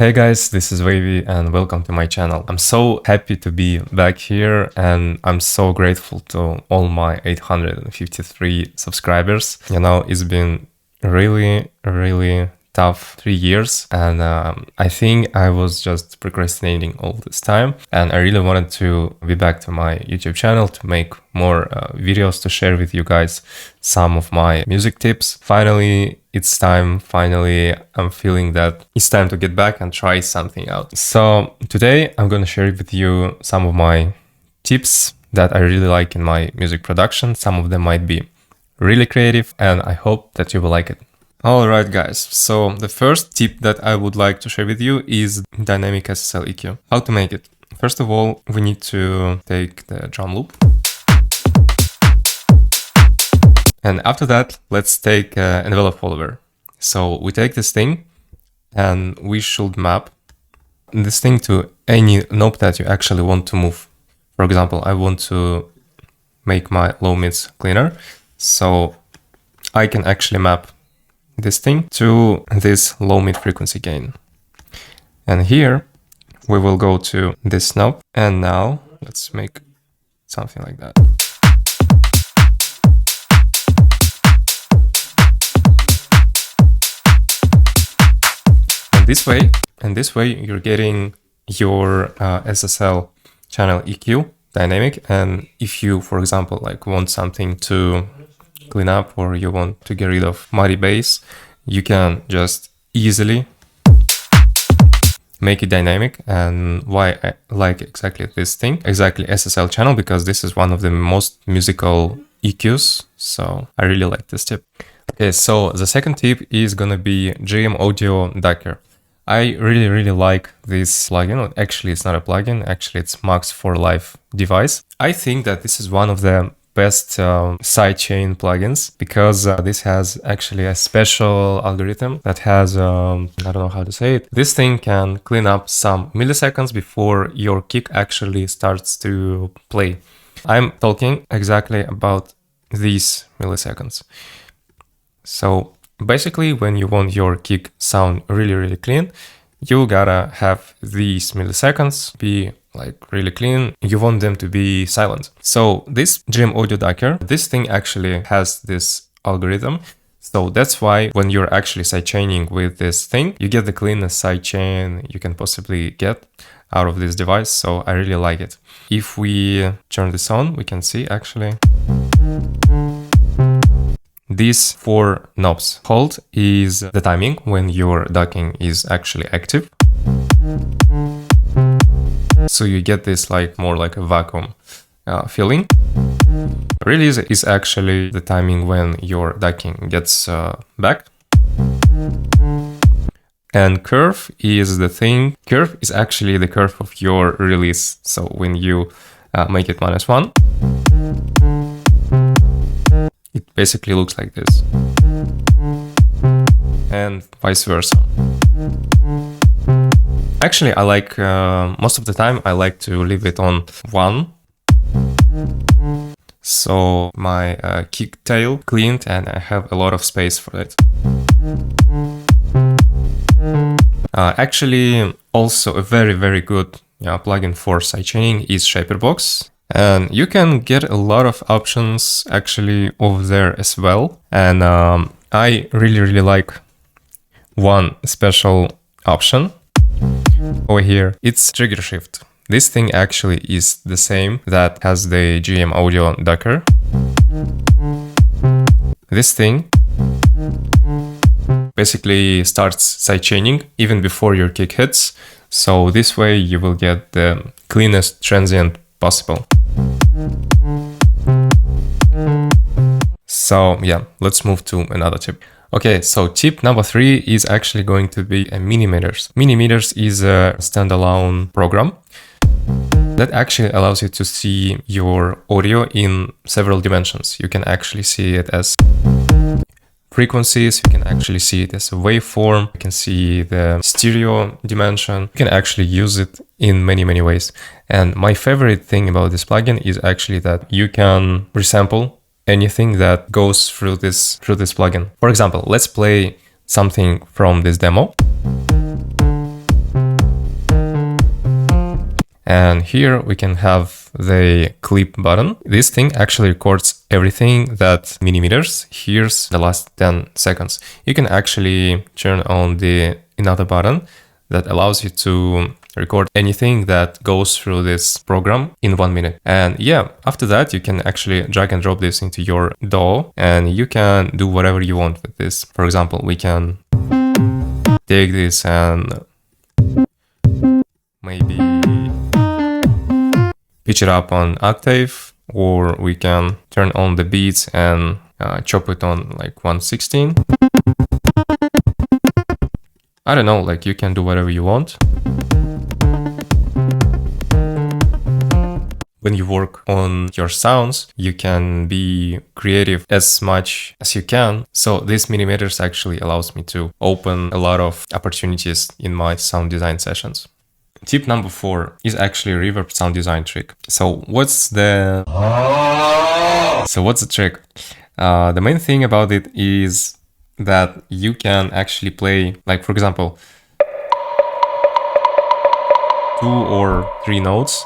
Hey guys, this is Wavy and welcome to my channel. I'm so happy to be back here and I'm so grateful to all my 853 subscribers. You know, it's been really tough 3 years and I think I was just procrastinating all this time, and I really wanted to be back to my YouTube channel to make more videos to share with you guys some of my music tips. Finally, it's time. Finally, I'm feeling that it's time to get back and try something out. So today I'm going to share with you some of my tips that I really like in my music production. Some of them might be really creative and I hope that you will like it. Alright guys, so the first tip that I would like to share with you is dynamic SSL EQ. How to make it? First of all, we need to take the drum loop. And after that, let's take envelope follower. So we take this thing and we should map this thing to any knob that you actually want to move. For example, I want to make my low mids cleaner. So I can actually map this thing to this low mid frequency gain. And here we will go to this knob. And now let's make something like that. This way you're getting your SSL channel EQ dynamic. And if you, for example, like want something to clean up or you want to get rid of muddy bass, you can just easily make it dynamic. And why I like exactly this thing, exactly SSL channel, because this is one of the most musical EQs. So I really like this tip. Okay, so the second tip is gonna be GM Audio Ducker. I really like this plugin. Actually, it's not a plugin. Actually, it's Max for Live device. I think that this is one of the best sidechain plugins because this has actually a special algorithm that has, I don't know how to say it. This thing can clean up some milliseconds before your kick actually starts to play. I'm talking exactly about these milliseconds. So basically, when you want your kick sound really clean, you gotta have these milliseconds be like really clean. You want them to be silent. So this GM Audio Ducker, this thing actually has this algorithm. So that's why when you're actually sidechaining with this thing, you get the cleanest sidechain you can possibly get out of this device. So I really like it. If we turn this on, we can see actually these 4 knobs. Hold is the timing when your ducking is actually active. So you get this like more like a vacuum feeling. Release is actually the timing when your ducking gets back. And curve is the thing. Curve is actually the curve of your release. So when you make it -1, it basically looks like this. And vice versa. Actually, I like, most of the time, I like to leave it on 1. So my kick tail cleaned and I have a lot of space for it. Actually, also a very good plugin for sidechaining is Shaperbox. And you can get a lot of options actually over there as well. And I really like one special option over here. It's trigger shift. This thing actually is the same that has the GM Audio Ducker. This thing basically starts sidechaining even before your kick hits. So this way you will get the cleanest transient possible. So yeah, let's move to another tip. Okay, so tip number 3 is actually going to be a Minimeters. Minimeters is a standalone program that actually allows you to see your audio in several dimensions. You can actually see it as frequencies, you can actually see it as a waveform, you can see the stereo dimension, you can actually use it in many ways. And my favorite thing about this plugin is actually that you can resample anything that goes through this plugin. For example, let's play something from this demo. And here we can have the clip button. This thing actually records everything that millimeters. Here's the last 10 seconds. You can actually turn on the another button that allows you to record anything that goes through this program in 1 minute. And yeah, after that, you can actually drag and drop this into your DAW and you can do whatever you want with this. For example, we can take this and maybe pitch it up on octave, or we can turn on the beats and chop it on like 116. I don't know, like you can do whatever you want. When you work on your sounds, you can be creative as much as you can. So this millimeters actually allows me to open a lot of opportunities in my sound design sessions. Tip number 4 is actually a reverb sound design trick. So what's the trick? The main thing about it is that you can actually play, like for example, 2 or 3 notes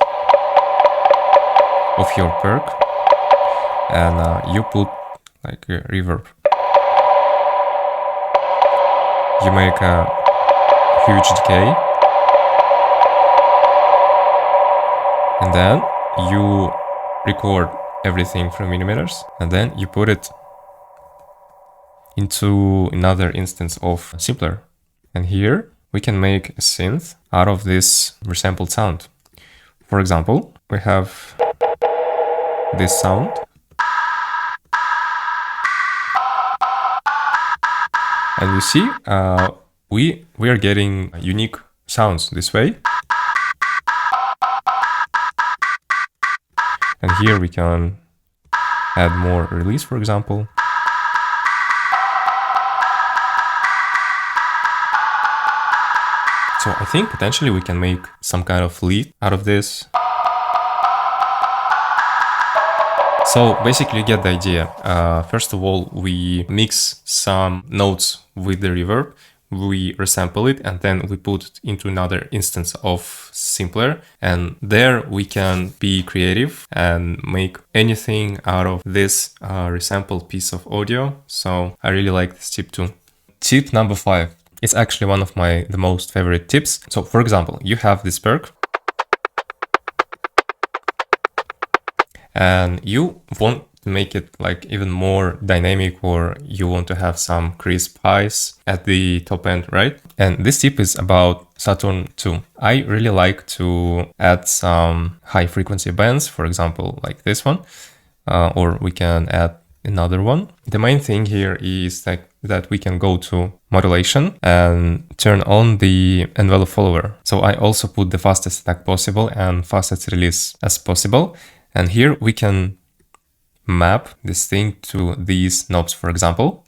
of your perk, and you put like a reverb. You make a huge decay, and then you record everything from millimeters, and then you put it into another instance of Simpler. And here we can make a synth out of this resampled sound. For example, we have this sound. And you see, we are getting unique sounds this way. And here we can add more release, for example. So I think potentially we can make some kind of lead out of this. So basically you get the idea. First of all, we mix some notes with the reverb, we resample it, and then we put it into another instance of Simpler. And there we can be creative and make anything out of this resampled piece of audio. So I really like this tip too. Tip number 5. It's actually one of the most favorite tips. So for example, you have this perk and you want to make it like even more dynamic, or you want to have some crisp highs at the top end, right? And this tip is about Saturn 2. I really like to add some high frequency bands, for example, like this one, or we can add another one. The main thing here is that we can go to modulation and turn on the envelope follower. So I also put the fastest attack possible and fastest release as possible. And here we can map this thing to these knobs, for example.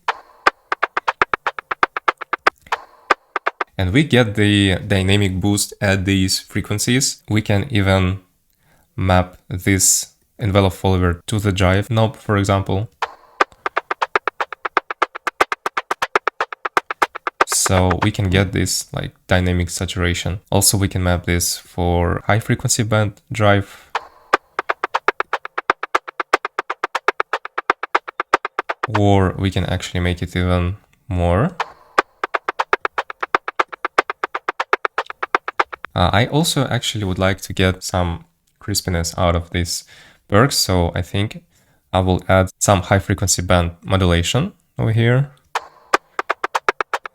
And we get the dynamic boost at these frequencies. We can even map this envelope follower to the drive knob, for example. So we can get this like dynamic saturation. Also, we can map this for high frequency band drive. Or we can actually make it even more. I also actually would like to get some crispiness out of these perks, so I think I will add some high frequency band modulation over here.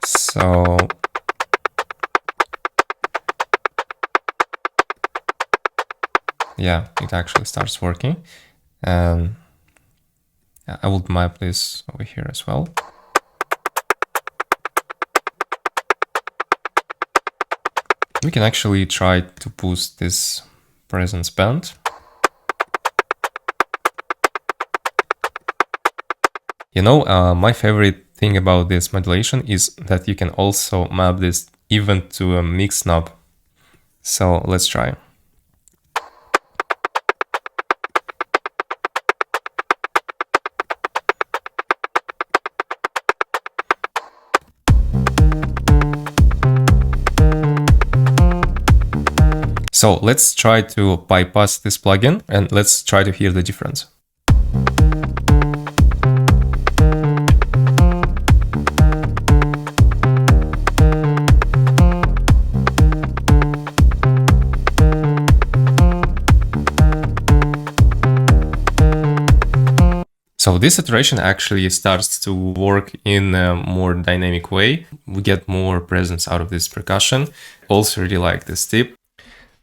So yeah, it actually starts working, and I will map this over here as well. We can actually try to boost this presence band. You know, my favorite thing about this modulation is that you can also map this even to a mix knob. So let's try. So let's try to bypass this plugin and let's try to hear the difference. So this iteration actually starts to work in a more dynamic way. We get more presence out of this percussion. Also really like this tip.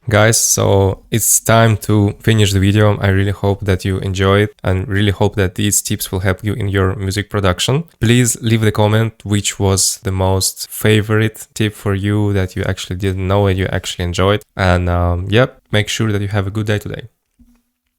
Guys, so it's time to finish the video. I really hope that you enjoy it and really hope that these tips will help you in your music production. Please leave the comment which was the most favorite tip for you that you actually didn't know and you actually enjoyed. And yeah, make sure that you have a good day today.